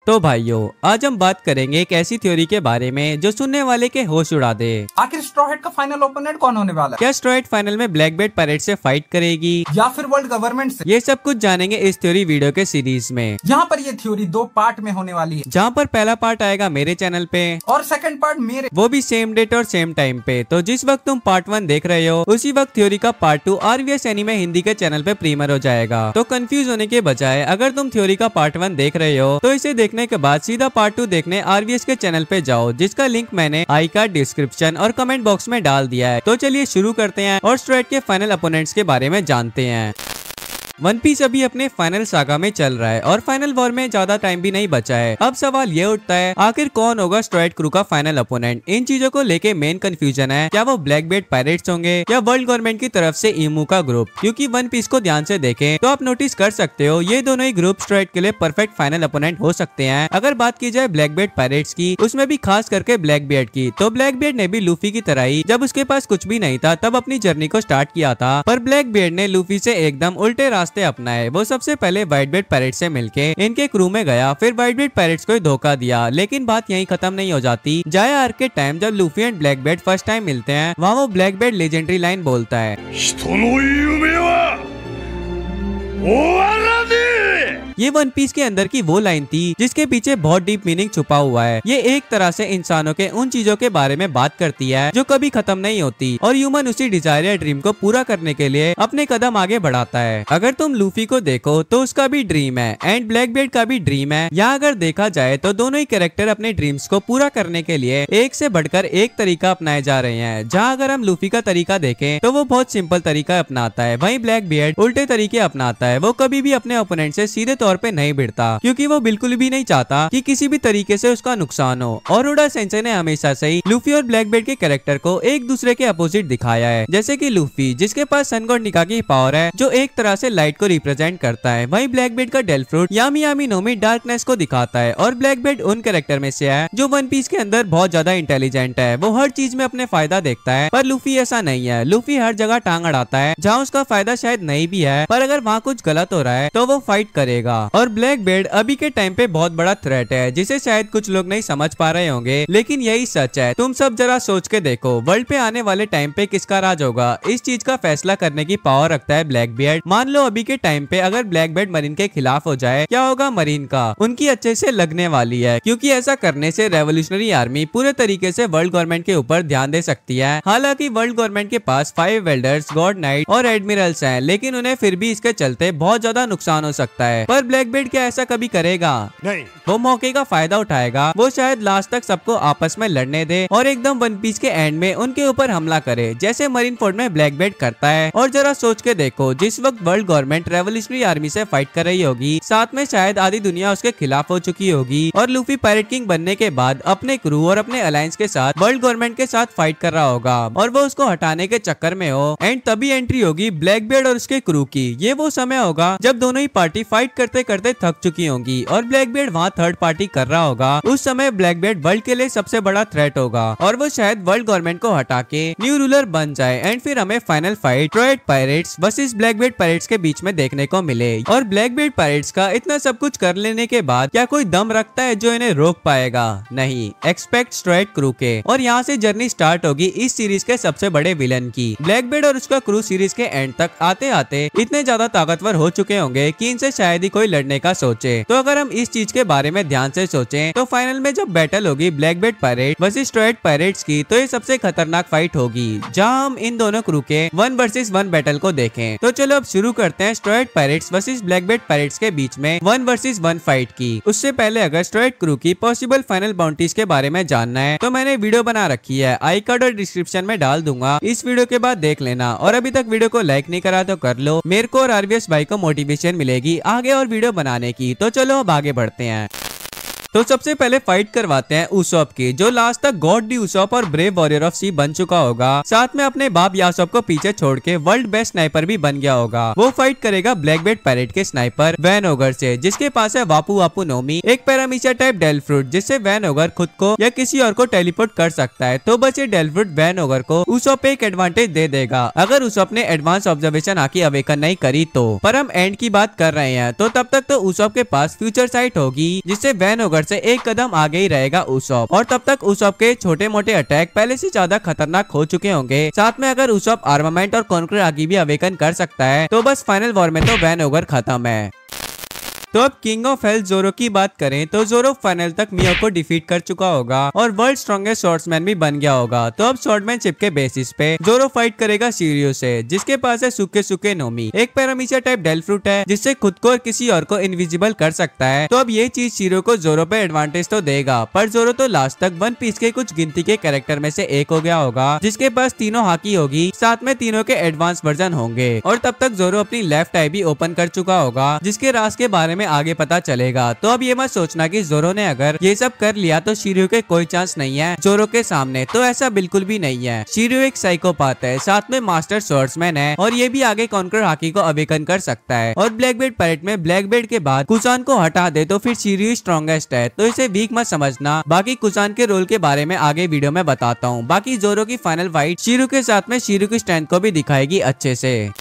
तो भाइयों, आज हम बात करेंगे एक ऐसी थ्योरी के बारे में जो सुनने वाले के होश उड़ा दे। आखिर स्ट्रॉ हैट का फाइनल ओपोनेंट कौन होने वाला है? क्या स्ट्रॉ हैट फाइनल में ब्लैक बेल्ट पैरेट से फाइट करेगी या फिर वर्ल्ड गवर्नमेंट से? ये सब कुछ जानेंगे इस थ्योरी वीडियो के सीरीज में। यहाँ पर ये थ्योरी 2 पार्ट में होने वाली है, जहाँ पर पहला पार्ट आएगा मेरे चैनल पे और सेकंड पार्ट मेरे, वो भी सेम डेट और सेम टाइम पे। तो जिस वक्त तुम पार्ट 1 देख रहे हो उसी वक्त थ्योरी का पार्ट 2 RVS एनीमे हिंदी के चैनल पे प्रीमियर हो जाएगा। तो कंफ्यूज होने के बजाय अगर तुम थ्योरी का पार्ट 1 देख रहे हो तो इसे देखने के बाद सीधा पार्ट 2 देखने RVS के चैनल पे जाओ, जिसका लिंक मैंने आई कार्ड, डिस्क्रिप्शन और कमेंट बॉक्स में डाल दिया है। तो चलिए शुरू करते हैं और स्ट्रॉ हैट के फाइनल अपोनेंट्स के बारे में जानते हैं। वन पीस अभी अपने फाइनल सागा में चल रहा है और फाइनल वॉर में ज्यादा टाइम भी नहीं बचा है। अब सवाल ये उठता है आखिर कौन होगा स्ट्रॉ हैट क्रू का फाइनल अपोनेंट। इन चीजों को लेके मेन कंफ्यूजन है, क्या वो ब्लैक बेल्ट पायरेट्स होंगे या वर्ल्ड गवर्नमेंट की तरफ से इमू का ग्रुप। क्योंकि वन पीस को ध्यान से देखें तो आप नोटिस कर सकते हो ये दोनों ही ग्रुप स्ट्रॉ हैट के लिए परफेक्ट फाइनल अपोनेंट हो सकते हैं। अगर बात की जाए ब्लैक बेल्ट पायरेट्स की, उसमें भी खास करके ब्लैक बियर्ड की, तो ब्लैक बियर्ड ने भी लूफी की तरह ही जब उसके पास कुछ भी नहीं था तब अपनी जर्नी को स्टार्ट किया था, पर ब्लैक बियर्ड ने लूफी से एकदम उल्टे रास्ते अपनाए। वो सबसे पहले व्हाइट बेल्ट पायरेट से मिलके इनके क्रू में गया, फिर व्हाइट बेल्ट पायरेट्स को धोखा दिया। लेकिन बात यहीं खत्म नहीं हो जाती। जाया आर्क के टाइम जब Luffy and black belt first time मिलते हैं, वहाँ वो ब्लैक बेल्ट लेजेंडरी लाइन बोलता है, ये वन पीस के अंदर की वो लाइन थी जिसके पीछे बहुत डीप मीनिंग छुपा हुआ है। ये एक तरह से इंसानों के उन चीजों के बारे में बात करती है जो कभी खत्म नहीं होती और ह्यूमन उसी डिजायर या ड्रीम को पूरा करने के लिए अपने कदम आगे बढ़ाता है। अगर तुम लूफी को देखो तो उसका भी ड्रीम है एंड ब्लैक बेल्ट का भी ड्रीम है। यहाँ अगर देखा जाए तो दोनों ही कैरेक्टर अपने ड्रीम्स को पूरा करने के लिए एक से बढ़कर एक तरीका अपनाए जा रहे हैं। जहाँ अगर हम लूफी का तरीका देखें तो वो बहुत सिंपल तरीका अपनाता है, वहीं ब्लैक बियर्ड उल्टे तरीके अपनाता है। वो कभी भी अपने ओपोनेंट से सीधे तौर पे नहीं भिड़ता क्योंकि वो बिल्कुल भी नहीं चाहता कि किसी भी तरीके से उसका नुकसान हो। और ओडा सेंसेई ने हमेशा से ही लूफी और ब्लैक बेल्ट के कैरेक्टर को एक दूसरे के अपोजिट दिखाया है। जैसे कि लूफी जिसके पास सन गॉड निका की पावर है जो एक तरह से लाइट को रिप्रेजेंट करता है, वहीं ब्लैक बेल्ट का डेल फ्रूट यामी यामी नोमी डार्कनेस को दिखाता है। और ब्लैक बेल्ट उन कैरेक्टर में से है जो वन पीस के अंदर बहुत ज्यादा इंटेलिजेंट है, वो हर चीज में अपने फायदा देखता है। पर लूफी ऐसा नहीं है। लूफी हर जगह टांग अड़ाता है जहाँ उसका फायदा शायद नहीं भी है, पर अगर वहाँ कुछ गलत हो रहा है तो वो फाइट करेगा। और ब्लैक बेल्ट अभी के टाइम पे बहुत बड़ा थ्रेट है जिसे शायद कुछ लोग नहीं समझ पा रहे होंगे, लेकिन यही सच है। तुम सब जरा सोच के देखो, वर्ल्ड पे आने वाले टाइम पे किसका राज होगा, इस चीज का फैसला करने की पावर रखता है ब्लैक बियर्ड। मान लो अभी के टाइम पे अगर ब्लैक बेल्ट मरीन के खिलाफ हो जाए, क्या होगा मरीन का? उनकी अच्छे से लगने वाली है, क्योंकि ऐसा करने से रेवोल्यूशनरी आर्मी पूरे तरीके से वर्ल्ड गवर्नमेंट के ऊपर ध्यान दे सकती है। हालांकि वर्ल्ड गवर्नमेंट के पास 5 वेल्डर्स, गॉड नाइट और एडमिरल्स हैं, लेकिन उन्हें फिर भी इसके चलते बहुत ज्यादा नुकसान हो सकता है। पर ब्लैक बेल्ट क्या ऐसा कभी करेगा? नहीं। वो मौके का फायदा उठाएगा। वो शायद लास्ट तक सबको आपस में लड़ने दे और एकदम वन पीस के एंड में उनके ऊपर हमला करे, जैसे मरीन फोर्ड में ब्लैक बेल्ट करता है। और जरा सोच के देखो, जिस वक्त वर्ल्ड गवर्नमेंट रेवोल्यूशनरी आर्मी से फाइट कर रही होगी, साथ में शायद आधी दुनिया उसके खिलाफ हो चुकी होगी और लूफी पायरेट किंग बनने के बाद अपने क्रू और अपने अलायंस के साथ वर्ल्ड गवर्नमेंट के साथ फाइट कर रहा होगा और वो उसको हटाने के चक्कर में हो, एंड तभी एंट्री होगी ब्लैक बेल्ट और उसके क्रू की। ये वो समय होगा जब दोनों ही पार्टी फाइट करते करते थक चुकी होंगी और ब्लैक बेल्ट वहाँ थर्ड पार्टी कर रहा होगा। उस समय ब्लैक बेल्ट वर्ल्ड के लिए सबसे बड़ा थ्रेट होगा और वो शायद वर्ल्ड गवर्नमेंट को हटा के न्यू रूलर बन जाए एंड फिर हमें final fight straw hat pirates versus black belt pirates के बीच में देखने को मिले। और ब्लैक बेल्ट पायरेट्स का इतना सब कुछ कर लेने के बाद क्या कोई दम रखता है जो इन्हें रोक पाएगा? नहीं। एक्सपेक्ट स्ट्रॉ हैट क्रू के। और यहाँ से जर्नी स्टार्ट होगी इस सीरीज के सबसे बड़े विलन की। ब्लैक बेल्ट और उसका क्रू सीरीज के एंड तक आते आते इतने ज्यादा ताकतवर हो चुके होंगे कि इनसे शायद ही कोई लड़ने का सोचे। तो अगर हम इस चीज के बारे में ध्यान से सोचें तो फाइनल में जब बैटल होगी black belt pirate versus straw hat pirates की, तो ये सबसे खतरनाक फाइट होगी जहां हम इन दोनों क्रू के 1 वर्सेस 1 बैटल को देखें। तो चलो अब शुरू करते हैं straw hat pirates versus black belt pirates के बीच में 1 वर्सेस 1 फाइट की। उससे पहले अगर स्ट्रॉ हैट क्रू की पॉसिबल फाइनल बाउंटीज के बारे में जानना है तो मैंने वीडियो बना रखी है, आई कार्ड और डिस्क्रिप्शन में डाल दूंगा, इस वीडियो के बाद देख लेना। और अभी तक वीडियो को लाइक नहीं करा तो कर लो, मेरे को और RVS भाई को मोटिवेशन मिलेगी आगे और वीडियो बनाने की। तो चलो अब आगे बढ़ते हैं। तो सबसे पहले फाइट करवाते हैं उसॉप की, जो लास्ट तक गॉड डी उसॉप और ब्रेव वॉरियर ऑफ सी बन चुका होगा, साथ में अपने बाप यासोप को पीछे छोड़ के वर्ल्ड बेस्ट स्नाइपर भी बन गया होगा। वो फाइट करेगा ब्लैक बेल्ट पायरेट के स्नाइपर वैन ओगर से, जिसके पास है वापू वापू नोमी, एक पैरामीशिया टाइप डेल फ्रूट, जिससे वैन ओगर खुद को या किसी और को टेलीपोर्ट कर सकता है। तो बस ये डेल फ्रूट वैन ओगर को उसॉप पे एक एडवांटेज दे देगा अगर उसॉप ने एडवांस ऑब्जर्वेशन आके अवेकन नहीं करी तो। पर हम एंड की बात कर रहे हैं तो तब तक तो उसॉप के पास फ्यूचर साइट होगी, जिससे वैन ओगर शुगर से एक कदम आगे ही रहेगा उसॉप, और तब तक उसॉप के छोटे मोटे अटैक पहले से ज्यादा खतरनाक हो चुके होंगे। साथ में अगर उसॉप आर्मामेंट और कॉन्करर आगी भी अवेकन कर सकता है तो बस फाइनल वॉर में तो वैन ओगर खत्म है। तो अब किंग ऑफ हेल्थ जोरो की बात करें तो जोरो फाइनल तक मियो को डिफीट कर चुका होगा और वर्ल्ड स्ट्रॉन्गेस्ट स्वॉर्ड्समैन भी बन गया होगा। तो अब स्वॉर्डमैनशिप के बेसिस पे जोरो फाइट करेगा शिरियो से, जिसके पास है सुके सुके नोमी, एक पैरामीशिया टाइप डेल फ्रूट है जिससे खुद को और किसी और को इनविजिबल कर सकता है। तो अब ये चीज शिरियो को जोरो पे एडवांटेज तो देगा, पर जोरो तो लास्ट तक वन पीस के कुछ गिनती के कैरेक्टर में से एक हो गया होगा जिसके पास तीनों हाकी होगी, साथ में तीनों के एडवांस वर्जन होंगे। और तब तक जोरो अपनी लेफ्ट आई भी ओपन कर चुका होगा जिसके राज के बारे में आगे पता चलेगा। तो अब ये मत सोचना कि जोरो ने अगर ये सब कर लिया तो शिरियो के कोई चांस नहीं है जोरो के सामने, तो ऐसा बिल्कुल भी नहीं है। शिरियो एक साइकोपाथ है, साथ में मास्टर स्वॉर्ड्समैन है और ये भी आगे कॉन्करर हाकी को अवेकन कर सकता है। और ब्लैक बेल्ट पैरेट में ब्लैक बेल्ट के बाद कुसान को हटा दे तो फिर शिरियो स्ट्रॉन्गेस्ट है, तो इसे वीक मत समझना। बाकी कुसान के रोल के बारे में आगे वीडियो में बताता हूँ। बाकी जोरो की फाइनल फाइट शिरियो के साथ में शिरियो की स्ट्रेंथ को भी दिखाएगी अच्छे से।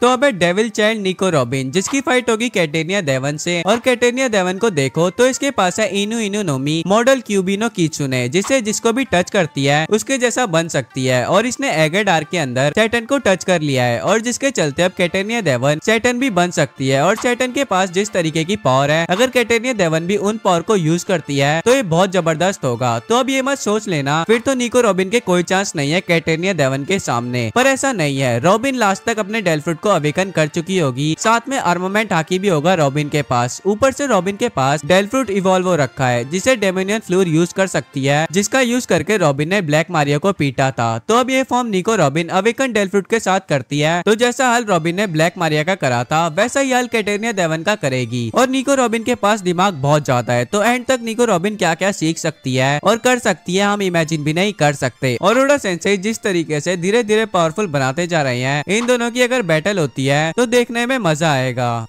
तो अब है डेविल चाइल्ड निको रॉबिन, जिसकी फाइट होगी कैटेनिया डेवन से। और कैटेनिया डेवन को देखो तो इसके पास है इनु इनु नोमी मॉडल क्यूबिनो कीचुने, जिससे जिसको भी टच करती है उसके जैसा बन सकती है। और इसने एगेड आर्क के अंदर सैटर्न को टच कर लिया है और जिसके चलते अब कैटेनिया डेवन सैटर्न भी बन सकती है। और सैटर्न के पास जिस तरीके की पावर है, अगर कैटेनिया डेवन भी उन पावर को यूज करती है तो ये बहुत जबरदस्त होगा। तो अब ये मत सोच लेना फिर तो निको रॉबिन के कोई चांस नहीं है कैटेनिया डेवन के सामने, पर ऐसा नहीं है। रॉबिन लास्ट तक अपने डेल फ्रूट को अवेकन कर चुकी होगी, साथ में आर्मामेंट हाकी भी होगा रॉबिन के पास। ऊपर से रॉबिन के पास डेल फ्रूट इवॉल्व हो रखा है जिसे डेमोनियन फ्लूर यूज कर सकती है, जिसका यूज करके रॉबिन ने ब्लैक मारियो को पीटा था। तो अब ये फॉर्म निको रॉबिन अवेकन डेल फ्रूट के साथ करती है। तो जैसा हाल रॉबिन ने ब्लैक मारिया का करा था वैसा ही हाल कैटेनिया डेवन का करेगी। और निको रॉबिन के पास दिमाग बहुत ज्यादा है, तो एंड तक निको रॉबिन क्या क्या सीख सकती है और कर सकती है हम इमेजिन भी नहीं कर सकते। और ओडा सेंसेई जिस तरीके से धीरे धीरे पावरफुल बनाते जा रहे हैं, इन दोनों की अगर बैटल होती है तो देखने में मजा आएगा।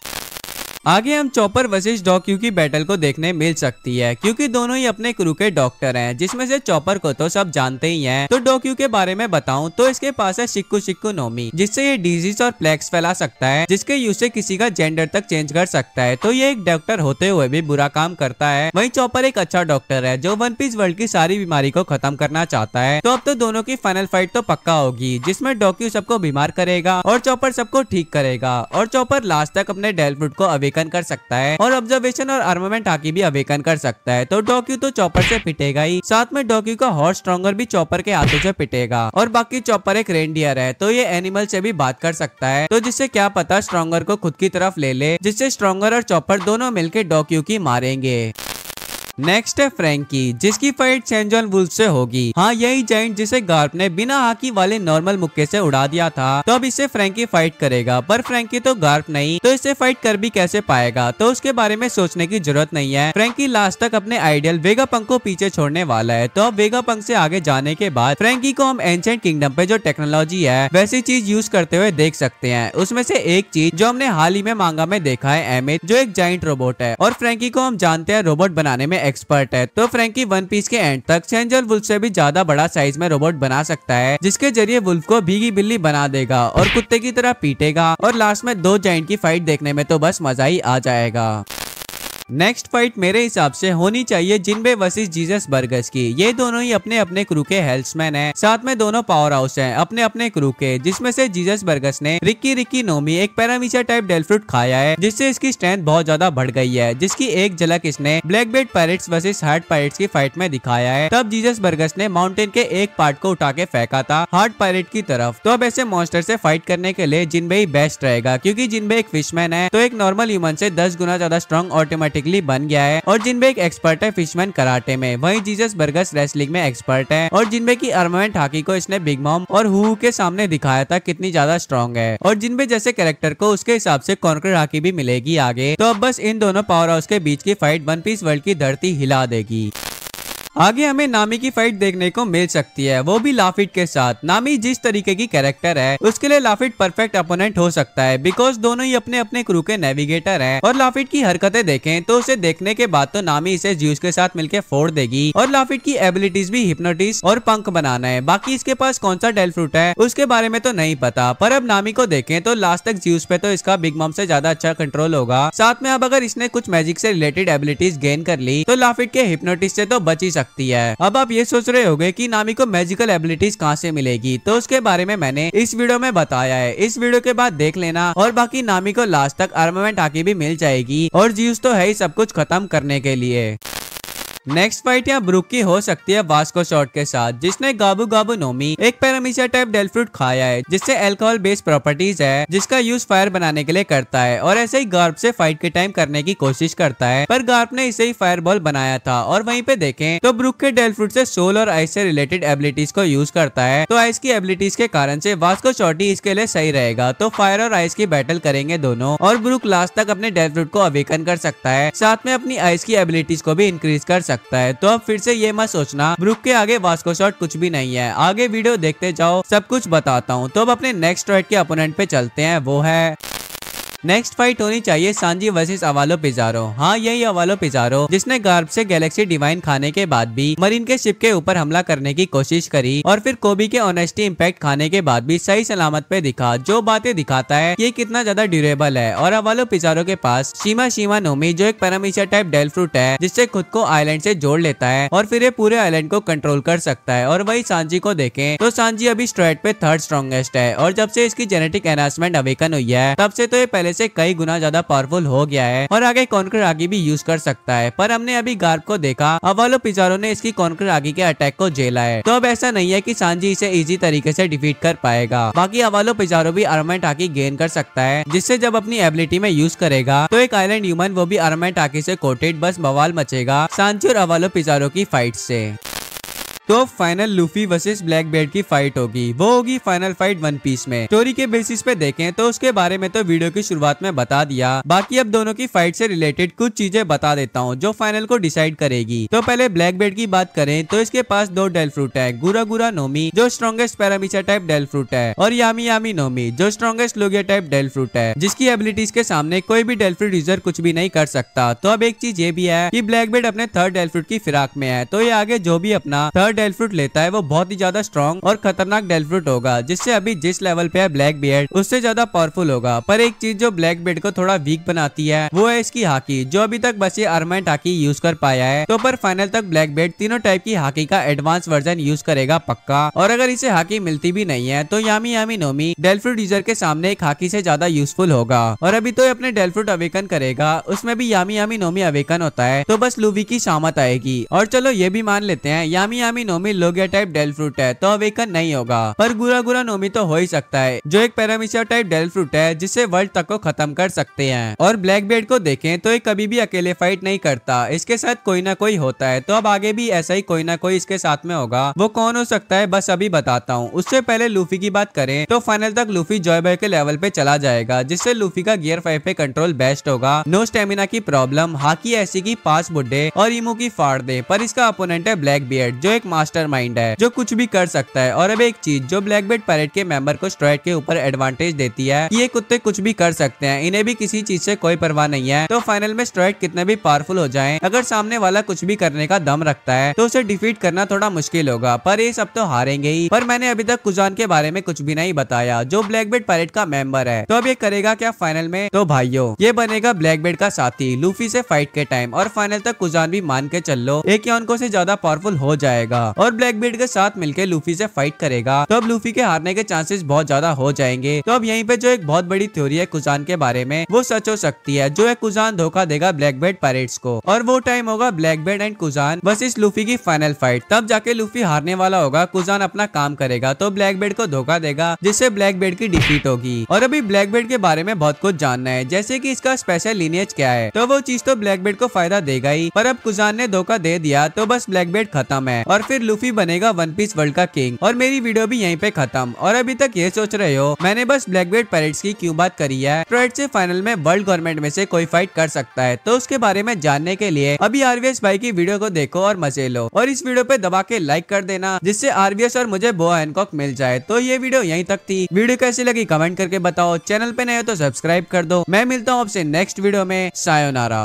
आगे हम चॉपर वर्सेस डॉक्यू की बैटल को देखने मिल सकती है, क्योंकि दोनों ही अपने क्रू के डॉक्टर हैं, जिसमें से चॉपर को तो सब जानते ही हैं। तो डॉक्यू के बारे में बताऊं तो इसके पास है शिक्कू शिक्कू नोमी, जिससे ये डिजीज और प्लेक्स फैला सकता है, जिसके यूज से किसी का जेंडर तक चेंज कर सकता है। तो ये एक डॉक्टर होते हुए भी बुरा काम करता है। वहीं चॉपर एक अच्छा डॉक्टर है जो वन पीस वर्ल्ड की सारी बीमारी को खत्म करना चाहता है। तो अब तो दोनों की फाइनल फाइट तो पक्का होगी, जिसमें डॉक्यू सबको बीमार करेगा और चॉपर सबको ठीक करेगा। और चॉपर लास्ट तक अपने डेल फ्रूट को अवेकन कर सकता है और ऑब्जर्वेशन और आर्मामेंट हाकी भी अवेकन कर सकता है। तो डॉक्यू तो चॉपर से पिटेगा ही, साथ में डॉक्यू का हॉर्स स्ट्रॉन्गर भी चॉपर के हाथों से पिटेगा। और बाकी चॉपर एक रेनडियर है, तो ये एनिमल से भी बात कर सकता है, तो जिससे क्या पता स्ट्रॉन्गर को खुद की तरफ ले ले, जिससे स्ट्रॉन्गर और चॉपर दोनों मिलकर डॉक्यू की मारेंगे। नेक्स्ट है फ्रैंकी, जिसकी फाइट सेंजॉन वुल्फ से होगी। हाँ, यही जाइंट जिसे गार्प ने बिना हाकी वाले नॉर्मल मुक्के से उड़ा दिया था। तो अब इससे फ्रैंकी फाइट करेगा, पर फ्रैंकी तो गार्प नहीं, तो इससे फाइट कर भी कैसे पाएगा, तो उसके बारे में सोचने की जरूरत नहीं है। फ्रैंकी लास्ट तक अपने आइडियल वेगापंक को पीछे छोड़ने वाला है। तो अब वेगापंक से आगे जाने के बाद फ्रैंकी को हम एंशिएंट किंगडम पे जो टेक्नोलॉजी है वैसी चीज यूज करते हुए देख सकते हैं। उसमें से एक चीज जो हमने हाल ही में मांगा में देखा है, एमिथ, जो एक जाइंट रोबोट है। और फ्रैंकी को हम जानते हैं रोबोट बनाने में एक्सपर्ट है। तो फ्रैंकी वन पीस के एंड तक सेंजर वुल्फ से भी ज्यादा बड़ा साइज में रोबोट बना सकता है, जिसके जरिए वुल्फ को भीगी बिल्ली बना देगा और कुत्ते की तरह पीटेगा। और लास्ट में दो जाइंट की फाइट देखने में तो बस मजा ही आ जाएगा। नेक्स्ट फाइट मेरे हिसाब से होनी चाहिए जिनबे वर्सेस जीसस बर्गस की। ये दोनों ही अपने अपने क्रू के हेल्प्समैन हैं, साथ में दोनों पावर हाउस हैं अपने अपने क्रू के, जिसमें से जीसस बर्गस ने रिक्की नोमी एक पैरामीशिया टाइप डेल फ्रूट खाया है, जिससे इसकी स्ट्रेंथ बहुत ज्यादा बढ़ गई है, जिसकी एक झलक इसने black belt pirates versus hard pirates की फाइट में दिखाया है। तब जीसस बर्गस ने माउंटेन के एक पार्ट को उठा के फेंका था हार्ड पायरेट की तरफ। तो अब ऐसे मॉन्स्टर से फाइट करने के लिए जिनबे ही बेस्ट रहेगा, क्योंकि जिनबे एक फिशमैन है, तो एक नॉर्मल ह्यूमन से 10 गुना ज्यादा स्ट्रॉन्ग ऑटोमेटिकली बन गया है। और जिनबे एक एक्सपर्ट है फिशमैन कराटे में, वहीं जीसस बर्गस रेसलिंग में एक्सपर्ट है। और जिनबे की आर्मामेंट हाकी को इसने बिग मॉम और हु के सामने दिखाया था कितनी ज्यादा स्ट्रॉन्ग है। और जिनबे जैसे कैरेक्टर को उसके हिसाब से कॉन्करर हाकी भी मिलेगी आगे। तो अब बस इन दोनों पावर हाउस के बीच की फाइट वन पीस वर्ल्ड की धरती हिला देगी। आगे हमें नामी की फाइट देखने को मिल सकती है, वो भी लाफिट के साथ। नामी जिस तरीके की कैरेक्टर है उसके लिए लाफिट परफेक्ट अपोनेंट हो सकता है, बिकॉज दोनों ही अपने अपने क्रू के नेविगेटर हैं। और लाफिट की हरकतें देखें तो उसे देखने के बाद तो नामी इसे ज्यूस के साथ मिलकर फोड़ देगी। और लाफिट की एबिलिटीज भी हिप्नोटिस और पंख बनाना है। बाकी इसके पास कौन सा डेल फ्रूट है उसके बारे में तो नहीं पता, पर अब नामी को देखें तो लास्ट तक ज्यूस पे तो इसका बिग मॉम से ज्यादा अच्छा कंट्रोल होगा। साथ में अब अगर इसने कुछ मैजिक से रिलेटेड एबिलिटीज गेन कर ली तो लाफिट के हिप्नोटिस से तो बच ही सकती है। अब आप ये सोच रहे होंगे कि नामी को मैजिकल एबिलिटीज कहाँ से मिलेगी, तो उसके बारे में मैंने इस वीडियो में बताया है। इस वीडियो के बाद देख लेना। और बाकी नामी को लास्ट तक आर्मामेंट आके भी मिल जाएगी और ज्यूस तो है ही सब कुछ खत्म करने के लिए। नेक्स्ट फाइट यहाँ ब्रूक की हो सकती है वास्को शॉट के साथ, जिसने गाबू गाबू नोमी एक पैरामीशिया टाइप डेल फ्रूट खाया है, जिससे अल्कोहल बेस्ड प्रॉपर्टीज है, जिसका यूज फायर बनाने के लिए करता है। और ऐसे ही गार्प से फाइट के टाइम करने की कोशिश करता है, पर गार्प ने इसे ही फायर बॉल बनाया था। और वहीं पे देखें तो ब्रूक के डेल फ्रूट से सोल और आइस से रिलेटेड एबिलिटीज को यूज करता है, तो आइस की एबिलिटीज के कारण से वास्को शॉट ही इसके लिए सही रहेगा। तो फायर और आइस की बैटल करेंगे दोनों, और ब्रूक लास्ट तक अपने डेल फ्रूट को अवेकन कर सकता है, साथ में अपनी आइस की एबिलिटीज को भी इंक्रीज कर सकता है। तो अब फिर से ये मत सोचना ब्रूक के आगे वास्को शॉट कुछ भी नहीं है। आगे वीडियो देखते जाओ, सब कुछ बताता हूँ। तो अब अपने नेक्स्ट फाइट के अपोनेंट पे चलते हैं, वो है नेक्स्ट फाइट होनी चाहिए सांजी वर्सेस अवालो पिजारो। हाँ, यही अवालो पिजारो जिसने गार्प से गैलेक्सी डिवाइन खाने के बाद भी मरीन के शिप के ऊपर हमला करने की कोशिश करी, और फिर कोबी के ऑनेस्टी इम्पैक्ट खाने के बाद भी सही सलामत पे दिखा, जो बातें दिखाता है ये कितना ज्यादा ड्यूरेबल है। और अवालो पिजारो के पास शीमा शीमा नोमी जो एक पैरामीशिया टाइप डेल फ्रूट है, जिससे खुद को आइलैंड से जोड़ लेता है और फिर ये पूरे आइलैंड को कंट्रोल कर सकता है। और वही सांजी को देखें तो सांजी अभी स्ट्रेट पे थर्ड स्ट्रॉन्गेस्ट है, और जब से इसकी जेनेटिक एनहांसमेंट अवेकन हुई है तब से तो ये पहले से कई गुना ज्यादा पावरफुल हो गया है, और आगे कॉन्कर आगी भी यूज कर सकता है। पर हमने अभी गार्प को देखा, अवालो पिजारो ने इसकी कॉन्कर आगी के अटैक को झेला है, तो अब ऐसा नहीं है कि सांजी इसे इजी तरीके से डिफीट कर पाएगा। बाकी अवालो पिजारो भी आर्मामेंट आगी गेन कर सकता है, जिससे जब अपनी एबिलिटी में यूज करेगा तो एक आइलैंड ह्यूमन वो भी आर्मामेंट आगी से कोटेड, बस बवाल मचेगा सांजी और अवालो पिजारो की फाइट से। तो final Luffy versus black belt की फाइट होगी, वो होगी फाइनल फाइट वन पीस में। स्टोरी के बेसिस पे देखें तो उसके बारे में तो वीडियो की शुरुआत में बता दिया, बाकी अब दोनों की फाइट से रिलेटेड कुछ चीजें बता देता हूँ जो फाइनल को डिसाइड करेगी। तो पहले ब्लैक बेल्ट की बात करें तो इसके पास दो डेल फ्रूट है, गुरा गुरा नोमी जो strongest Paramecia type devil fruit है, और यामी यामी नोमी जो strongest Logia type devil fruit है, जिसकी एबिलिटीज के सामने कोई भी डेल फ्रूट यूजर कुछ भी नहीं कर सकता। तो अब एक चीज ये भी है कि ब्लैक बेल्ट अपने थर्ड डेल फ्रूट की फिराक में है, तो ये आगे जो भी अपना थर्ड डेल फ्रूट लेता है वो बहुत ही ज्यादा स्ट्रॉन्ग और खतरनाक डेल फ्रूट होगा, जिससे अभी जिस लेवल पे है ब्लैक बियर्ड उससे ज्यादा पावरफुल होगा। पर एक चीज जो ब्लैक बियर्ड को थोड़ा वीक बनाती है वो है इसकी हाकी, जो अभी तक बस ये आर्मामेंट हाकी यूज कर पाया है। तो पर फाइनल तक ब्लैक बियर्ड तीनों टाइप की हाकी का एडवांस वर्जन यूज करेगा पक्का। और अगर इसे हाकी मिलती भी नहीं है तो यामी यामी नोमी डेल फ्रूट यूजर के सामने एक हाकी से ज्यादा यूजफुल होगा। और अभी तो ये अपने डेल फ्रूट अवेकन करेगा, उसमें भी यामी यामी नोमी अवेकन होता है, तो बस लूवी की शामत आएगी। और चलो ये भी मान लेते हैं यामी यामी Nomi Logia type devil fruit है, तो अवेकन नहीं होगा, पर गुरा गुरा नोमी तो हो ही सकता है, जो एक पैरामीशिया टाइप डेल फ्रूट है जिससे वर्ल्ड तक को खत्म कर सकते हैं। और ब्लैक बेल्ट को देखें तो ये कभी भी अकेले फाइट नहीं करता, इसके साथ कोई ना कोई होता है। तो अब आगे भी ऐसा ही कोई ना कोई इसके साथ में होगा, वो कौन हो सकता है बस अभी बताता हूँ। उससे पहले लूफी की बात करें तो फाइनल तक लूफी जॉय बॉय के लेवल पे चला जाएगा, जिससे लूफी का गियर 5 पे कंट्रोल बेस्ट होगा, नो स्टेमिना की प्रॉब्लम, हाकी ऐसी की 5 बुड्ढे और इमू की फाड़ दे। पर इसका अपोनेंट है ब्लैक बियर्ड जो एक मास्टरमाइंड है, जो कुछ भी कर सकता है। और अब एक चीज जो ब्लैक बेल्ट पैरेट के मेंबर को स्ट्राइड के ऊपर एडवांटेज देती है, ये कुत्ते कुछ भी कर सकते हैं, इन्हें भी किसी चीज से कोई परवाह नहीं है। तो फाइनल में स्ट्राइड कितने भी पावरफुल हो जाएं, अगर सामने वाला कुछ भी करने का दम रखता है तो उसे डिफीट करना थोड़ा मुश्किल होगा, पर ये सब तो हारेंगे ही। पर मैंने अभी तक कुजान के बारे में कुछ भी नहीं बताया, जो ब्लैक बेल्ट पैरेट का मेंबर है। तो अब ये करेगा क्या फाइनल में? तो भाइयों ये बनेगा ब्लैक बेल्ट का साथी लूफी से फाइट के टाइम, और फाइनल तक कुजान भी मान के चल लो एक या उनको से ज्यादा पावरफुल हो जाएगा और ब्लैक बेल्ट के साथ मिलकर लूफी से फाइट करेगा। तो अब लूफी के हारने के चांसेस बहुत ज्यादा हो जाएंगे। तो अब यहीं पे जो एक बहुत बड़ी थ्योरी है कुजान के बारे में, वो सच हो सकती है, जो है कुजान धोखा देगा ब्लैक बेल्ट पैरेट्स को, और वो टाइम होगा black belt and Kuzan versus Luffy की फाइनल फाइट। तब जाके लूफी हारने वाला होगा, कुजान अपना काम करेगा, तो ब्लैक बेल्ट को धोखा देगा, जिससे ब्लैक बेल्ट की डिफीट होगी। और अभी ब्लैक बेल्ट के बारे में बहुत कुछ जानना है, जैसे कि इसका स्पेशल लिनियज क्या है, तो वो चीज तो ब्लैक बेल्ट को फायदा देगा ही। पर अब कुजान ने धोखा दे दिया तो बस ब्लैक बेल्ट खत्म है, और फिर लूफी बनेगा वन पीस वर्ल्ड का किंग। और मेरी वीडियो भी यहीं पे खत्म। और अभी तक ये सोच रहे हो मैंने बस ब्लैकबीयर्ड पैरेट्स की क्यों बात करी है, पैरेट्स से फाइनल में वर्ल्ड गवर्नमेंट में से कोई फाइट कर सकता है, तो उसके बारे में जानने के लिए अभी आरवीएस भाई की वीडियो को देखो और मजे लो। और इस वीडियो पे दबा के लाइक कर देना जिससे आरवीएस और मुझे बोआ हैनकॉक मिल जाए। तो ये वीडियो यहीं तक थी। वीडियो कैसी लगी कमेंट करके बताओ। चैनल पे नए हो तो सब्सक्राइब कर दो। मैं मिलता हूँ आपसे नेक्स्ट वीडियो में। सायोनारा।